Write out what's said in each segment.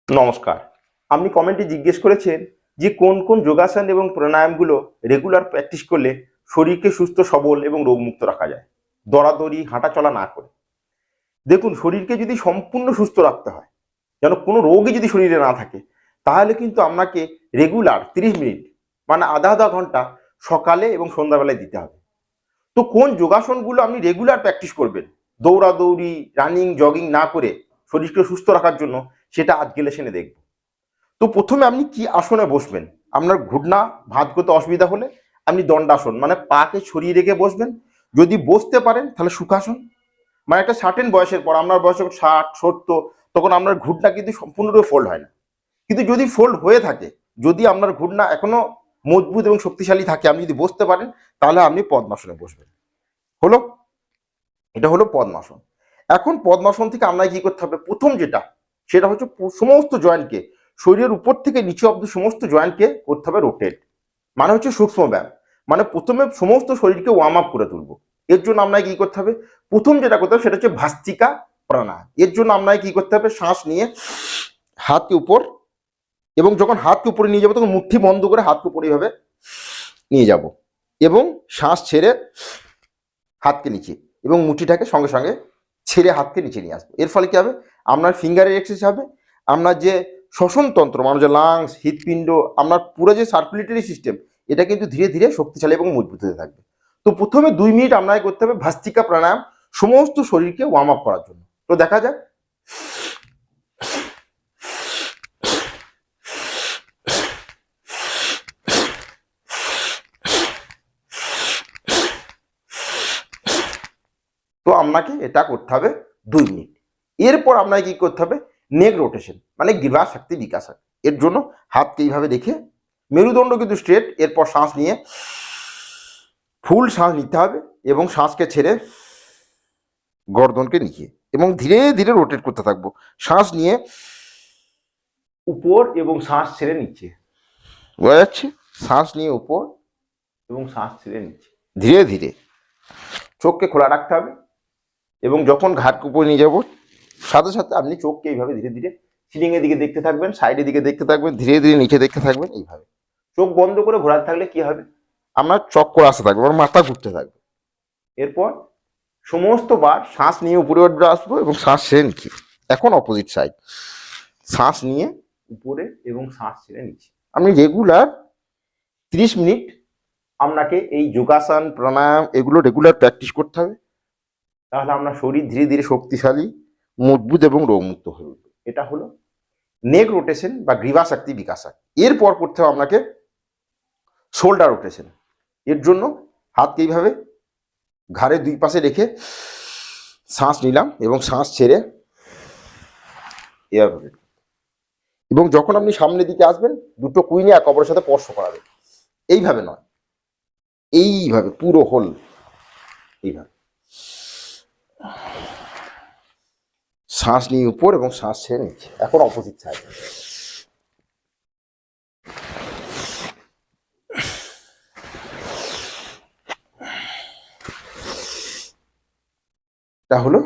নমস্কার। আপনি কমেন্টে জিজ্ঞেস করেছেন যে কোন কোন যোগাসন এবং প্রাণায়ামগুলো রেগুলার প্র্যাকটিস করলে শরীরকে সুস্থ সবল এবং রোগমুক্ত রাখা যায় দৌড়াদৌড়ি হাঁটাচলা না করে। দেখুন, শরীরকে যদি সম্পূর্ণ সুস্থ রাখতে হয়, যেন কোনো রোগই যদি শরীরে না থাকে, তাহলে কিন্তু আপনাকে রেগুলার 30 মিনিট মানে আধা আধা ঘন্টা সকালে এবং সন্ধ্যাবেলায় দিতে হবে। তো কোন যোগাসনগুলো আপনি রেগুলার প্র্যাকটিস করবেন দৌড়াদৌড়ি রানিং জগিং না করে শরীরকে সুস্থ রাখার জন্য, সেটা আজকে লেসনে দেখব। তো প্রথমে আপনি কি আসনে বসবেন? আপনার ঘুটনা ভাঁজ করতে অসুবিধা হলে আপনি দণ্ডাসন মানে পাকে ছড়িয়ে রেখে বসবেন। যদি বসতে পারেন তাহলে সুখাসন, মানে একটা সার্টেন বয়সের পর, আপনার বয়স যখন 60-70, তখন আপনার ঘুটনা কিন্তু সম্পূর্ণরূপে ফোল্ড হয় না। কিন্তু যদি ফোল্ড হয়ে থাকে, যদি আপনার ঘুটনা এখনো মজবুত এবং শক্তিশালী থাকে, আপনি যদি বসতে পারেন, তাহলে আপনি পদ্মাসনে বসবেন। হলো, এটা হলো পদ্মাসন। এখন পদ্মাসন থেকে আপনাকে কি করতে হবে? প্রথম যেটা, সেটা হচ্ছে সমস্ত জয়েন্টকে, শরীরের উপর থেকে নিচে অব্দি সমস্ত জয়েন্টকে করতে হবে রোটেট, মানে হচ্ছে সূক্ষ্ম ব্যায়াম। মানে প্রথমে সমস্ত শরীরকে ওয়ার্ম আপ করে তুলবো। এর জন্য আপনাকে কি করতে হবে? প্রথম যেটা করতে হবে সেটা হচ্ছে ভাস্ত্রিকা প্রাণায়াম। এর জন্য আপনাকে কি করতে হবে? শ্বাস নিয়ে হাতকে উপর, এবং যখন হাতকে উপরে নিয়ে যাবো তখন মুঠি বন্ধ করে হাতকে উপরে এইভাবে নিয়ে যাব, এবং শ্বাস ছেড়ে হাতকে নিচে, এবং মুঠিটাকে সঙ্গে সঙ্গে ছেড়ে হাতকে নিচে নিয়ে আসবো। এর ফলে কি হবে? আপনার ফিঙ্গারের এক্সারসাইজ হবে, আপনার যে শ্বসনতন্ত্র মানে যে লাংস, হৃৎপিণ্ড, আপনার পুরো যে সার্কুলেটরি সিস্টেম, এটা কিন্তু ধীরে ধীরে শক্তিশালী এবং মজবুত হতে থাকবে। তো প্রথমে 2 মিনিট আপনাকে করতে হবে ভাস্ত্রিকা প্রাণায়াম, সমস্ত শরীরকে ওয়ার্ম আপ করার জন্য। তো দেখা যাক। তো আপনাকে এটা করতে হবে 2 মিনিট। এরপর আপনাকে কি করতে হবে? নেক রোটেশন মানে গ্রীবা শক্তি বিকাশ। এর জন্য হাতকে এইভাবে রেখে মেরুদণ্ড কিন্তু স্ট্রেট, এরপর শ্বাস নিয়ে ফুল শ্বাস নিতে হবে, এবং শ্বাসকে ছেড়ে গর্দনকে নিচে, এবং ধীরে ধীরে রোটেট করতে থাকবো। শ্বাস নিয়ে উপর এবং শ্বাস ছেড়ে নিচে, বোঝা যাচ্ছে? শ্বাস নিয়ে উপর এবং শ্বাস ছেড়ে নিচে, ধীরে ধীরে। চোখকে খোলা রাখতে হবে, এবং যখন ঘাটকে উপরে নিয়ে যাবো, সাথে সাথে আপনি চোখকে এইভাবে ধীরে ধীরে সিলিং এর দিকে দেখতে থাকবেন, সাইডের দিকে দেখতে থাকবেন, ধীরে ধীরে নিচে দেখতে থাকবেন। এইভাবে চোখ বন্ধ করে ঘোরাতে থাকলে কি হবে? আপনার চক্কর আসতে থাকবে, আমার মাথা ঘুরতে থাকবে। এরপর সমস্ত বার শ্বাস নিয়ে উপরে উঠে আসবো এবং শ্বাস ছেড়ে নিচে। এখন অপোজিট সাইড, শ্বাস নিয়ে উপরে এবং শ্বাস ছেড়ে নিচে। আপনি রেগুলার 30 মিনিট আপনাকে এই যোগাসন প্রাণায়াম এগুলো রেগুলার প্র্যাকটিস করতে হবে, তাহলে আপনার শরীর ধীরে ধীরে শক্তিশালী, মজবুত এবং রোগমুক্ত হয়ে উঠবে। এটা হলো নেক রোটেশন বা গ্রীবা শক্তি বিকাশ। এরপর করতে হবে আপনাকে শোল্ডার রোটেশন। এর জন্য হাতকে এইভাবে ঘাড়ের দুই পাশে রেখে শ্বাস নিলাম এবং শ্বাস ছেড়ে এভাবে, এবং যখন আপনি সামনের দিকে আসবেন, দুটো কুইনে এক অপরের সাথে স্পর্শ করাবেন। এইভাবে নয়, এইভাবে পুরো হোল, এইভাবে শ্বাস নিয়ে উপর এবং শ্বাস ছেড়ে নিচে। এখন অপোজিট সাইড। এটা হলো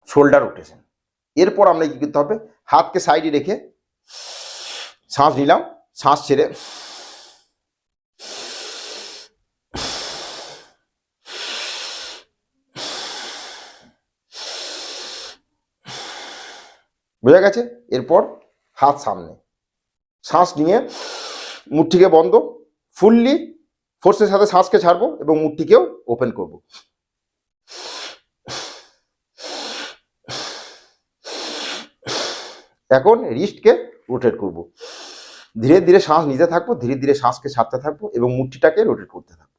শোল্ডার রোটেশন। এরপর আমরা কি করতে হবে? হাতকে সাইডে রেখে শ্বাস নিলাম, শ্বাস ছেড়ে বোঝা গেছে? এরপর হাত সামনে, শ্বাস নিয়ে মুঠিকে বন্ধ, ফুললি ফোর্সের সাথে শ্বাসকে ছাড়বো এবং মুঠিকেও ওপেন করব। এখন রিস্টকে রোটেট করব, ধীরে ধীরে শ্বাস নিতে থাকবো, ধীরে ধীরে শ্বাসকে ছাড়তে থাকবো এবং মুঠিটাকে রোটেট করতে থাকবো।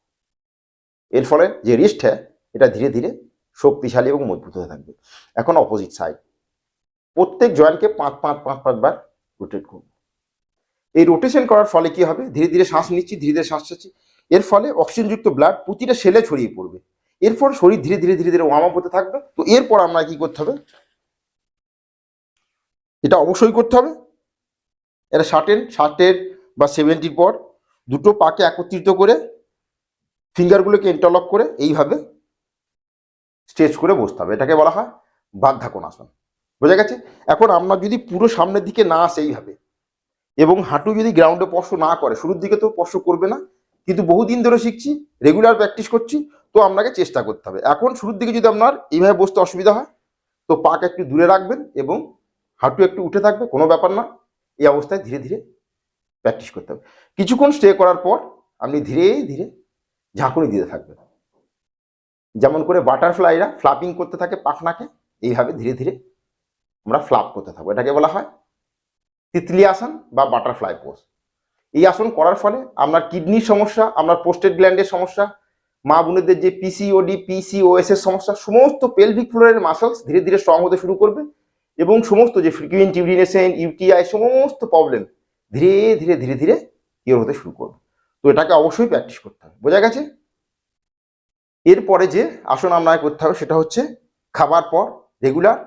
এর ফলে যে রিস্ট এটা ধীরে ধীরে শক্তিশালী এবং মজবুত হতে থাকবে। এখন অপোজিট সাইড, প্রত্যেক জয়েন্টকে 5 বার রোটেট করব। এই রোটেশন করার ফলে কি হবে? ধীরে ধীরে শ্বাস নিচ্ছি, ধীরে ধীরে শ্বাস ছাড়ছি। এর ফলে অক্সিজেনযুক্ত ব্লাড প্রতিটা সেলে ছড়িয়ে পড়বে। এরপর শরীর ধীরে ধীরে ধীরে ধীরে ওয়ার্ম আপ হতে থাকবে। তো এরপর আমরা কি করতে হবে? এটা অবশ্যই করতে হবে, এটা 60 বা 70 পর দুটো পাকে একত্রিত করে ফিঙ্গারগুলোকে ইন্টারলক করে এইভাবে স্ট্রেচ করে বসতে হবে। এটাকে বলা হয় বাদ্ধাকোনাসন বোঝা গেছে? এখন আমরা যদি পুরো সামনের দিকে না আসে এইভাবে, এবং হাঁটু যদি গ্রাউন্ডে স্পর্শ না করে, শুরুর দিকে তো স্পর্শ করবে না, কিন্তু বহুদিন ধরে শিখছি, রেগুলার প্র্যাকটিস করছি, তো আপনাকে চেষ্টা করতে হবে। এখন শুরুর দিকে যদি আপনার এইভাবে বসতে অসুবিধা হয়, তো পাকে একটু দূরে রাখবেন এবং হাঁটু একটু উঠে থাকবে, কোনো ব্যাপার না। এই অবস্থায় ধীরে ধীরে প্র্যাকটিস করতে হবে। কিছুক্ষণ স্টে করার পর আপনি ধীরে ধীরে ঝাঁকুনি দিতে থাকবেন, যেমন করে বাটারফ্লাইরা ফ্লাপিং করতে থাকে পাখনাকে, এইভাবে ধীরে ধীরে আমরা ফ্লাপ করতে থাকবো। এটাকে বলা হয় তিতলি আসন বা বাটারফ্লাই পোজ। এই আসন করার ফলে আপনার কিডনির সমস্যা, আপনার পোস্টেড গ্ল্যান্ডের সমস্যা, মা বোনেদের যে পিসিওডি পিসিওএস এর সমস্যা, সমস্ত পেলভিক ফ্লোরের মাসলস ধীরে ধীরে স্ট্রং হতে শুরু করবে, এবং সমস্ত যে ফ্রিকুয়েন্ট ইউরিনেশন, ইউটিআই, সমস্ত প্রবলেম ধীরে ধীরে ধীরে ধীরে কিওর হতে শুরু করবে। তো এটাকে অবশ্যই প্র্যাকটিস করতে হবে। বোঝা গেছে? এরপরে যে আসন আপনাকে করতে হবে সেটা হচ্ছে খাবার পর রেগুলার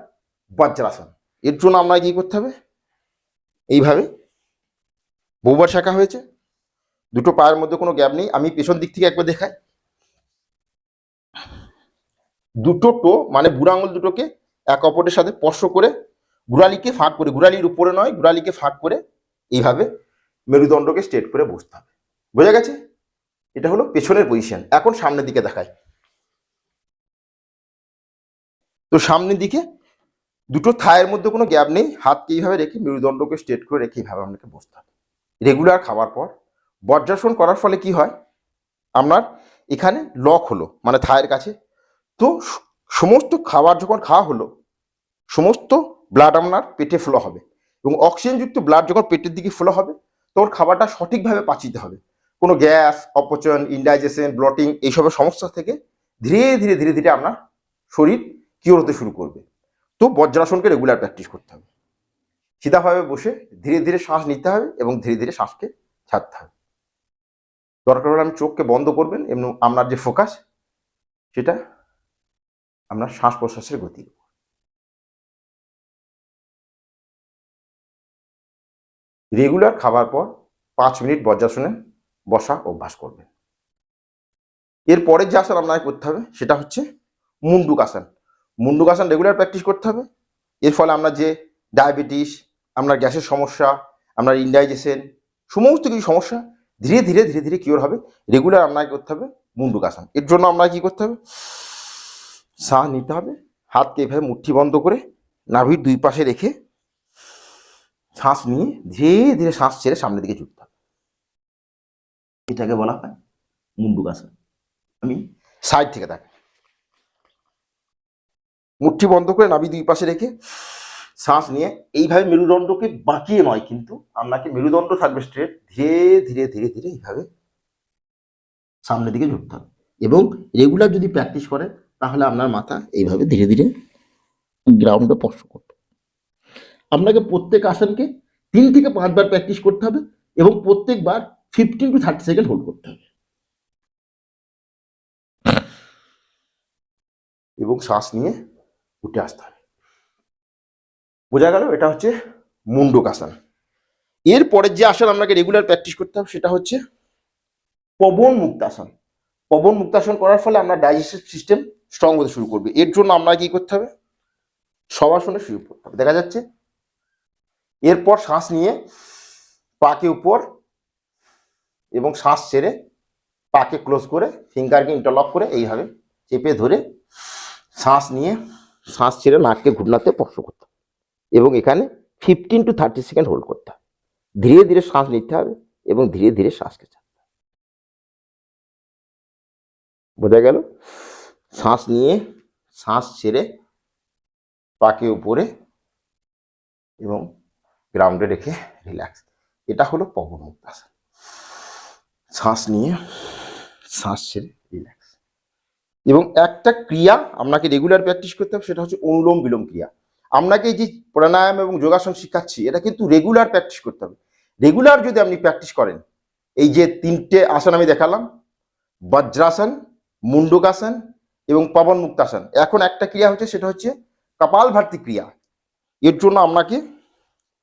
বজ্রাসন। এর জন্য আপনাকে কি করতে হবে? এইভাবে বহুবার শেখা হয়েছে, দুটো পায়ের মধ্যে কোনো গ্যাপ নেই। আমি পেছন দিক থেকে একবার দেখাই। দুটো টো মানে বুড়ো আঙুল দুটোকে এক অপরের সাথে স্পর্শ করে, গুড়ালিকে ফাঁক করে, গুড়ালির উপরে নয়, গুড়ালিকে ফাঁক করে এইভাবে মেরুদণ্ডকে স্ট্রেট করে বসতে হবে। বোঝা গেছে? এটা হলো পেছনের পজিশন। এখন সামনের দিকে দেখাই। তো সামনের দিকে দুটো থায়ের মধ্যে কোনো গ্যাপ নেই, হাতকে এইভাবে রেখে মেরুদণ্ডকে স্ট্রেট করে রেখে এইভাবে আপনাকে বসতে হবে। রেগুলার খাবার পর বজ্রাসন করার ফলে কি হয়, আপনার এখানে লক হলো মানে থায়ের কাছে, তো সমস্ত খাবার যখন খাওয়া হলো, সমস্ত ব্লাড আপনার পেটে ফ্লো হবে, এবং অক্সিজেনযুক্ত ব্লাড যখন পেটের দিকে ফ্লো হবে, তখন খাবারটা সঠিকভাবে পাচিতে হবে। কোনো গ্যাস, অপচয়ন, ইনডাইজেশন, ব্লটিং এইসবের সমস্যা থেকে ধীরে ধীরে ধীরে ধীরে আপনার শরীর কিওর হতে শুরু করবে। তো বজ্রাসনকে রেগুলার প্র্যাকটিস করতে হবে। সিধাভাবে বসে ধীরে ধীরে শ্বাস নিতে হবে এবং ধীরে ধীরে শ্বাসকে ছাড়তে হবে। দরকার হলে আপনি চোখকে বন্ধ করবেন এবং আপনার যে ফোকাস সেটা আপনার শ্বাস প্রশ্বাসের গতি। রেগুলার খাবার পর 5 মিনিট বজ্রাসনে বসা অভ্যাস করবেন। এরপরের যে আসন আপনাকে করতে হবে সেটা হচ্ছে মুন্ডুকাসন। মুন্ডুকাসন রেগুলার প্র্যাকটিস করতে হবে। এর ফলে আপনার যে ডায়াবেটিস, আপনার গ্যাসের সমস্যা, আপনার ইনডাইজেশন, সমস্ত কিছু সমস্যা ধীরে ধীরে ধীরে ধীরে কিওর হবে। রেগুলার আপনাকে করতে হবে মুন্ডুকাসন। এর জন্য আপনাকে কি করতে হবে? শ্বাস নিতে হবে, হাতকে এভাবে মুঠি বন্ধ করে নাভির দুই পাশে রেখে শ্বাস নিয়ে ধীরে ধীরে শ্বাস ছেড়ে সামনের দিকে ঝুঁকতে হবে। এটাকে বলা হয় মুন্ডুকাসন। আমি সাইড থেকে দেখ, মুঠি বন্ধ করে নাভি দুই পাশে রেখে শ্বাস নিয়ে এইভাবে মেরুদণ্ডকে বাঁকিয়ে নয়, কিন্তু আপনাকে মেরুদণ্ড থাকবে স্ট্রেট, ধীরে ধীরে ধীরে ধীরে এইভাবে সামনের দিকে ঝুঁকতে হবে। এবং রেগুলার যদি প্র্যাকটিস করেন তাহলে আপনার মাথা এইভাবে ধীরে ধীরে গ্রাউন্ডে স্পর্শ করবে। আপনাকে প্রত্যেক আসনকে 3 থেকে 5 বার প্র্যাকটিস করতে হবে এবং প্রত্যেকবার 15 to 30 সেকেন্ড হোল্ড করতে হবে এবং শ্বাস নিয়ে উঠে আসতে হবে। বোঝা গেল? এটা হচ্ছে মুন্ডুকাসন। এরপরের যে আসন আপনাকে রেগুলার প্র্যাকটিস করতে হবে সেটা হচ্ছে পবন মুক্তাসন। পবন মুক্তাসন করার ফলে আপনার ডাইজেস্টিভ সিস্টেম স্ট্রং হতে শুরু করবে। এর জন্য আপনাকে কি করতে হবে? শবাসনে শুয়ে পড়তে হবে। দেখা যাচ্ছে? এরপর শ্বাস নিয়ে পাকে উপর এবং শ্বাস ছেড়ে পাকে ক্লোজ করে ফিঙ্গারকে ইন্টারলক করে এইভাবে চেপে ধরে শ্বাস নিয়ে শ্বাস ছেড়ে নাককে ঘুটনাতে স্পর্শ করতে হবে এবং এখানে 15 to 30 সেকেন্ড হোল্ড করতে হবে। ধীরে ধীরে শ্বাস নিতে হবে এবং ধীরে ধীরে শ্বাসকে ছাড়তে হবে। বোঝা গেল? শ্বাস নিয়ে শ্বাস ছেড়ে পাকে উপরে এবং গ্রাউন্ডে রেখে রিল্যাক্স। এটা হলো পবন মুক্তাসন। শ্বাস নিয়ে শ্বাস ছেড়ে রিল্যাক্স। এবং একটা ক্রিয়া আপনাকে রেগুলার প্র্যাকটিস করতে হবে, সেটা হচ্ছে অনুলোম বিলোম ক্রিয়া। আপনাকে এই যে প্রাণায়াম এবং যোগাসন শিখাচ্ছি, এটা কিন্তু রেগুলার প্র্যাকটিস করতে হবে। রেগুলার যদি আপনি প্র্যাকটিস করেন, এই যে 3টে আসন আমি দেখালাম, বজ্রাসন, মুন্ডুকাসন এবং পবন মুক্তাসন, এখন একটা ক্রিয়া হচ্ছে সেটা হচ্ছে কপালভাতি ক্রিয়া। এর জন্য আপনাকে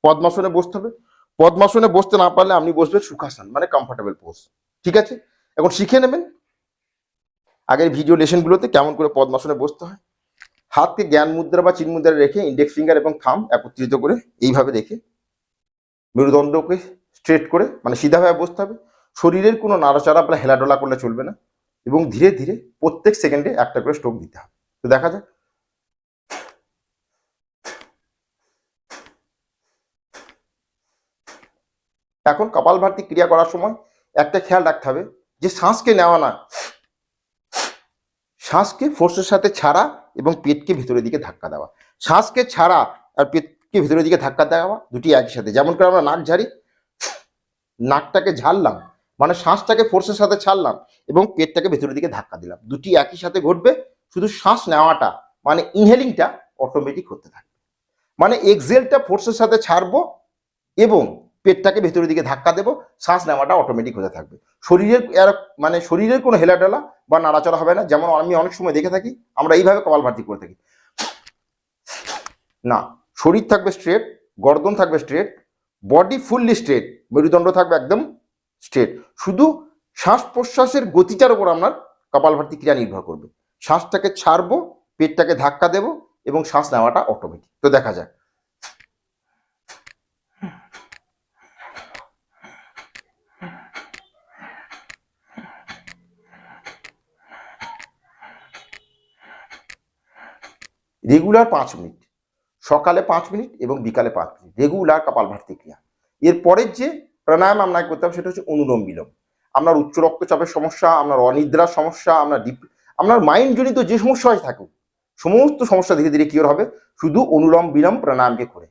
পদ্মাসনে বসতে হবে। পদ্মাসনে বসতে না পারলে আপনি বসবেন সুখাসন মানে কমফোর্টেবল পোজ। ঠিক আছে? এখন শিখে নেবেন আগের ভিডিও লেসনগুলোতে কেমন করে পদ্মাসনে বসতে হয়। হাতকে জ্ঞান মুদ্রা বা চিন মুদ্রা রেখে ইন্ডেক্স ফিঙ্গার এবং থাম একত্রিত করে এইভাবে রেখে মেরুদণ্ডকে স্ট্রেট করে মানে সিধাভাবে বসতে হবে। শরীরের কোনো নাড়াচাড়া বা হেলাডোলা করলে চলবে না এবং ধীরে ধীরে প্রত্যেক সেকেন্ডে একটা করে স্ট্রোক দিতে হবে। তো দেখা যাক। এখন কপালভাতি ক্রিয়া করার সময় একটা খেয়াল রাখতে হবে যে শ্বাসকে নেওয়া না, শ্বাসকে ফোর্সের সাথে ছাড়া এবং পেটকে ভেতরের দিকে ধাক্কা দেওয়া। শ্বাসকে ছাড়া আর পেটকে ভেতরের দিকে ধাক্কা দেওয়া দুটি একই সাথে। যেমন করে আমরা নাক ঝাড়ি, নাকটাকে ঝাড়লাম মানে শ্বাসটাকে ফোর্সের সাথে ছাড়লাম এবং পেটটাকে ভেতরের দিকে ধাক্কা দিলাম, দুটি একই সাথে ঘটবে। শুধু শ্বাস নেওয়াটা মানে ইনহেলিংটা অটোমেটিক হতে থাকবে। মানে এক্সেলটা ফোর্সের সাথে ছাড়বো এবং পেটটাকে ভেতরের দিকে ধাক্কা দেবো, শ্বাস নেওয়াটা অটোমেটিক হতে থাকবে। শরীরের মানে শরীরের কোনো হেলাডেলা বা নাড়াচড়া হবে না। যেমন আমি অনেক সময় দেখে থাকি আমরা এইভাবে কপালভাতি করে থাকি, না, শরীর থাকবে স্ট্রেট, গর্দন থাকবে স্ট্রেট, বডি ফুললি স্ট্রেট, মেরুদণ্ড থাকবে একদম স্ট্রেট। শুধু শ্বাস প্রশ্বাসের গতিটার উপর আপনার কপালভাতি ক্রিয়া নির্ভর করবে। শ্বাসটাকে ছাড়বো, পেটটাকে ধাক্কা দেবো এবং শ্বাস নেওয়াটা অটোমেটিক। তো দেখা যাক। রেগুলার 5 মিনিট, সকালে 5 মিনিট এবং বিকালে 5 মিনিট রেগুলার কপালভাতি ক্রিয়া। এরপরের যে প্রাণায়াম আপনাকে করতে হবে সেটা হচ্ছে অনুলোম বিলোম। আপনার উচ্চ রক্তচাপের সমস্যা, আপনার অনিদ্রার সমস্যা, আপনার মাইন্ড জনিত যে সমস্যাই থাকুক সমস্ত সমস্যা ধীরে ধীরে কিওর হবে শুধু অনুলোম বিলোম প্রাণায়ামকে করে।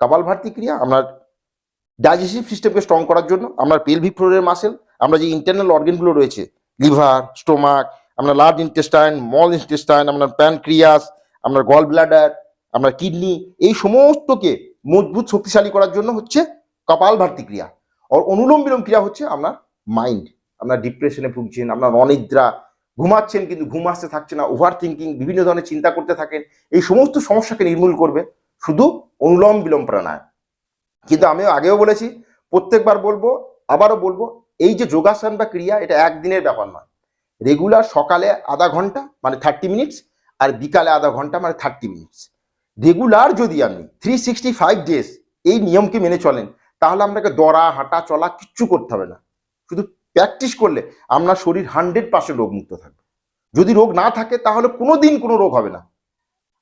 কপালভাতি ক্রিয়া আপনার ডাইজেস্টিভ সিস্টেমকে স্ট্রং করার জন্য, আপনার পেলভিক ফ্লোরের মাসেল, আমরা যে ইন্টারনাল অর্গানগুলো রয়েছে লিভার, স্টোমাক, আপনার লার্জ ইন্টেস্টাইন, স্মল ইন্টেস্টাইন, আপনার প্যানক্রিয়াস, আপনার গল ব্লাডার, আপনার কিডনি, এই সমস্তকে মজবুত শক্তিশালী করার জন্য হচ্ছে কপালভাতি ক্রিয়া। আর অনুলোম বিলোম ক্রিয়া হচ্ছে আপনার মাইন্ড, আপনার ডিপ্রেশনে ভুগছেন, আপনার অনিদ্রা, ঘুমাচ্ছেন কিন্তু ঘুম আসতে থাকছে না, ওভার থিঙ্কিং, বিভিন্ন ধরনের চিন্তা করতে থাকেন, এই সমস্ত সমস্যাকে নির্মূল করবে শুধু অনুলোম বিলোম প্রাণায়াম। কিন্তু আমি আগেও বলেছি, প্রত্যেকবার বলবো, আবারও বলবো, এই যে যোগাসন বা ক্রিয়া এটা একদিনের ব্যাপার নয়। রেগুলার সকালে আধা ঘন্টা মানে 30 মিনিটস আর বিকালে আধা ঘন্টা মানে 30 মিনিটস রেগুলার যদি আপনি 365 ডেজ এই নিয়মকে মেনে চলেন তাহলে আপনাকে দৌড়া হাঁটা চলা কিচ্ছু করতে হবে না। শুধু প্র্যাকটিস করলে আপনার শরীর 100% রোগমুক্ত থাকবে। যদি রোগ না থাকে তাহলে কোনোদিন কোনো রোগ হবে না,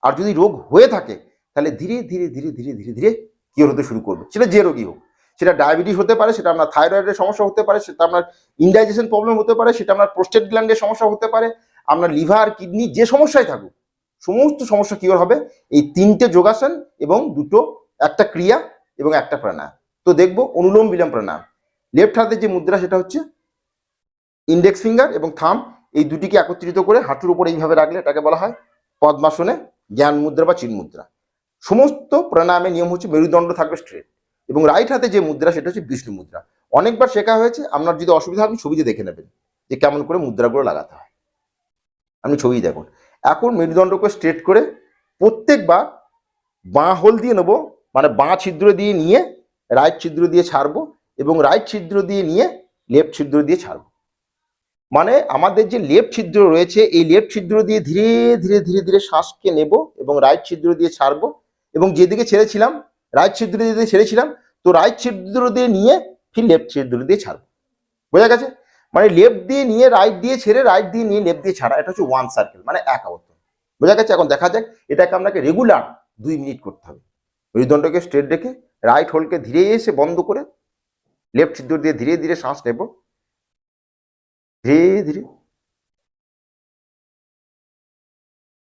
আর যদি রোগ হয়ে থাকে তাহলে ধীরে ধীরে ধীরে ধীরে ধীরে ধীরে কিওর হতে শুরু করবে। সেটা যে রোগী হোক, সেটা ডায়াবেটিস হতে পারে, সেটা আপনার থাইরয়েডের সমস্যা হতে পারে, সেটা আপনার ইনডাইজেশন প্রবলেম হতে পারে, সেটা আপনার প্রোস্টেট গ্ল্যান্ডের সমস্যা হতে পারে, আপনার লিভার, কিডনি, যে সমস্যায় থাকুক সমস্ত সমস্যা কিওর হবে এই 3টে যোগাসন এবং একটা ক্রিয়া এবং একটা প্রাণায়াম। তো দেখবো অনুলোম বিলোম প্রাণায়াম। লেফট হাতের যে মুদ্রা সেটা হচ্ছে ইন্ডেক্স ফিঙ্গার এবং থাম, এই দুটিকে একত্রিত করে হাঁটুর উপর এইভাবে রাখলে এটাকে বলা হয় পদ্মাসনে জ্ঞান মুদ্রা বা চিন মুদ্রা। সমস্ত প্রাণায়ামের নিয়ম হচ্ছে মেরুদণ্ড থাকবে স্ট্রেট এবং রাইট হাতে যে মুদ্রা সেটা হচ্ছে বিষ্ণু মুদ্রা। অনেকবার শেখা হয়েছে, আপনার যদি অসুবিধা হয় আপনি ছবিতে দেখে নেবেন যে কেমন করে মুদ্রাগুলো লাগাতে হয়, আপনি ছবি দেখুন। এখন মেরুদণ্ডকে স্ট্রেট করে প্রত্যেকবার বাঁ হোল দিয়ে নেবো, মানে বাঁ ছিদ্র দিয়ে নিয়ে রাইট ছিদ্র দিয়ে ছাড়বো এবং রাইট ছিদ্র দিয়ে নিয়ে লেফট ছিদ্র দিয়ে ছাড়বো। মানে আমাদের যে লেফট ছিদ্র রয়েছে এই লেফট ছিদ্র দিয়ে ধীরে ধীরে ধীরে ধীরে শ্বাসকে নেব এবং রাইট ছিদ্র দিয়ে ছাড়বো এবং যেদিকে ছেড়েছিলাম রাইট ছিদ্র দিয়ে ছেড়েছিলাম তো রাইট ছিদ্র দিয়ে নিয়ে ফির লেফট ছিদ্র দিয়ে ছাড়বো। বোঝা গেছে? মানে লেফট দিয়ে নিয়ে রাইট দিয়ে ছেড়ে রাইট দিয়ে নিয়ে লেফট দিয়ে ছাড়া, এটা হচ্ছে ওয়ান সার্কেল মানে এক আবর্তন। বোঝা গেছে? এখন দেখা যাক এটাকে আপনাকে রেগুলার 2 মিনিট করতে হবে। মেরুদণ্ডকে স্ট্রেট রেখে রাইট হোলকে ধীরে এসে বন্ধ করে লেফট ছিদ্র দিয়ে ধীরে ধীরে শ্বাস নেব, ধীরে ধীরে,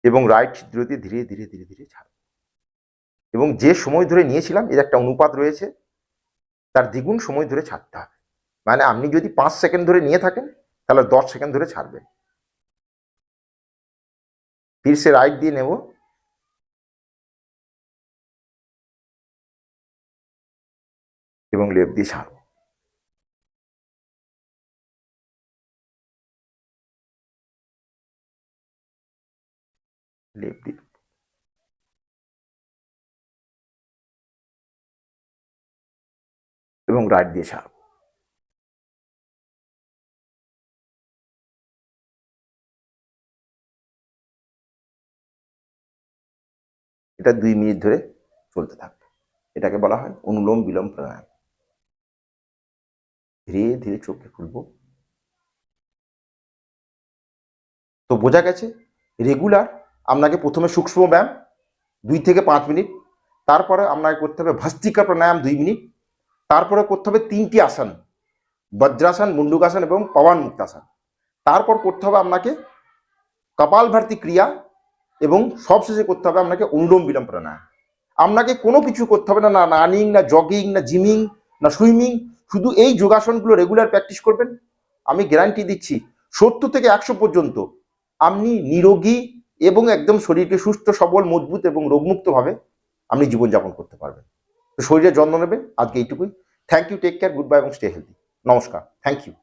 এবং রাইট ছিদ্র দিয়ে ধীরে ধীরে ধীরে ধীরে ছাড়ব। এবং যে সময় ধরে নিয়েছিলাম এর একটা অনুপাত রয়েছে, তার দ্বিগুণ সময় ধরে ছাড়তে হবে। মানে আপনি যদি 5 সেকেন্ড ধরে নিয়ে থাকেন তাহলে 10 সেকেন্ড ধরে ছাড়বেন। फिर से राइट দিয়ে নেব এবং লেফট দিয়ে ছাড়ব। লেফট দিয়ে এবং রাইট দিয়ে ছাড়ব। এটা 2 মিনিট ধরে চলতে থাকবে। এটাকে বলা হয় অনুলোম বিলোম প্রাণায়াম। ধীরে ধীরে চোখকে খুলবো। তো বোঝা গেছে, রেগুলার আপনাকে প্রথমে সূক্ষ্ম ব্যায়াম 2 থেকে 5 মিনিট, তারপরে আপনাকে করতে হবে ভস্ত্রিকা প্রাণায়াম 2 মিনিট, তারপরে করতে হবে 3টি আসন, বজ্রাসন, মুন্ডুকাসন এবং পবন মুক্তাসন। তারপর করতে হবে আপনাকে কপালভাতি ক্রিয়া এবং সবশেষে করতে হবে আপনাকে অনুলোম বিলোম প্রাণায়াম। আপনাকে কোনো কিছু করতে হবে না, না রানিং, না জগিং, না জিমিং, না সুইমিং, শুধু এই যোগাসনগুলো রেগুলার প্র্যাকটিস করবেন। আমি গ্যারান্টি দিচ্ছি 70 থেকে 100 পর্যন্ত আপনি নিরোগী এবং একদম শরীরকে সুস্থ সবল মজবুত এবং রোগমুক্তভাবে আপনি জীবনযাপন করতে পারবেন। তো শরীরের যত্ন নেবেন। আজকে এইটুকুই। Thank you, take care, goodbye এবং স্টে হেলদি। নমস্কার, থ্যাংক ইউ।